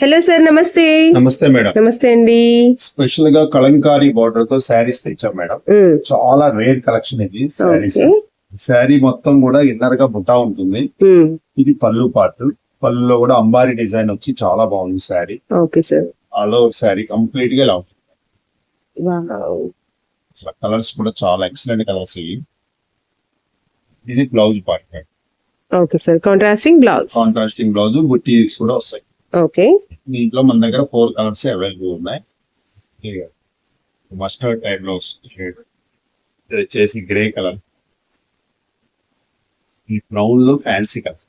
Hello sir, నమస్తే. నమస్తే madam. నమస్తే అండి. స్పెషల్ గా కలంకారీ బార్డర్ తో శారీస్ తెచ్చాం మేడం. చాలా రేర్ కలెక్షన్ ఇది శారీస్. శారీ మొత్తం కూడా ఇన్నర్ గా బుట్టా ఉంటుంది. ఇది పళ్ళు పార్ట్. పళ్ళులో కూడా అంబారీ డిజైన్ వచ్చి చాలా బాగుంది sari. Okay sir. All over sari complete గా ఇలా ఉంటుంది. కలర్స్ కూడా చాలా ఎక్సలెంట్ కలర్స్ ఇవి. ఇది blouse part. Okay sir. Contrasting blouse బుట్టి కూడా వస్తాయి. ఓకే. దీంట్లో మన దగ్గర 4 కలర్స్ అవైలబుల్ ఉన్నాయి. మస్టర్డ్ టైప్ లో వస్తుంది. ఇది వచ్చేసి గ్రే కలర్, ఈ బ్రౌన్ లో ఫ్యాన్సీ కలర్.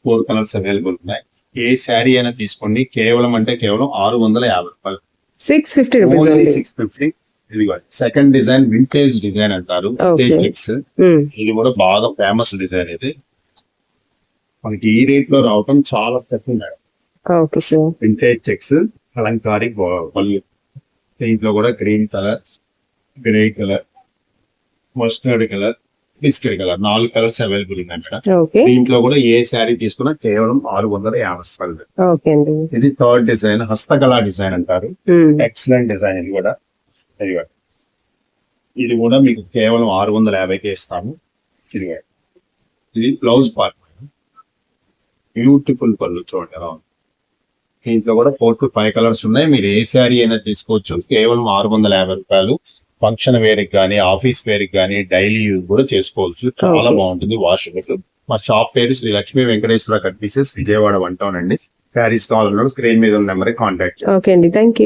4 కలర్స్ అవైలబుల్ ఉన్నాయి. ఏ శారీ అయినా తీసుకోండి, కేవలం 650 రూపాయలు. 650 రూపీస్. 650. ఇది సెకండ్ డిజైన్ వింటేజ్ డిజైన్ అంటారు. చెక్స్. ఇది కూడా బాగా ఫేమస్ డిజైన్. ఇది మనకి ఈ రేట్ లో రావటం చాలా తక్కువ madam. Okay sir. Vintage checks, అలంకారీ పళ్ళు. దీంట్లో కూడా green colour, grey colour, mustard colour, biscuit colour 4 colours available ఉన్నాయి మేడం. దీంట్లో కూడా ఏ శారీ తీసుకున్నా కేవలం 650 రూపాయలు. ఇది థర్డ్ డిజైన్, హస్తకళ డిజైన్ అంటారు. Excellent design. ఇది కూడా మీకు కేవలం 650కే ఇస్తాము. ఇది బ్లౌజ్ పార్ట్. బ్యూటిఫుల్ పళ్ళు చూడండి ఎలా ఉంది. దీంట్లో కూడా 4 to 5 కలర్స్ ఉన్నాయి. మీరు ఏ శారీ అయినా తీసుకోవచ్చు. కేవలం 650 రూపాయలు. ఫంక్షన్ వేర్ కి కానీ, ఆఫీస్ వేర్ కి కానీ, డైలీ యూజ్ కూడా చేసుకోవచ్చు. చాలా బాగుంటుంది. వాషబుల్. మా షాప్ పేరు Shri Lakshmi Venkateswara cut pieces, Vijayawada 1 town అండి. శారీస్ కావాలన్నా స్క్రీన్ మీద ఉన్న నెంబర్ కాంటాక్ట్ చేయండి. ఓకే అండి, థ్యాంక్ యూ.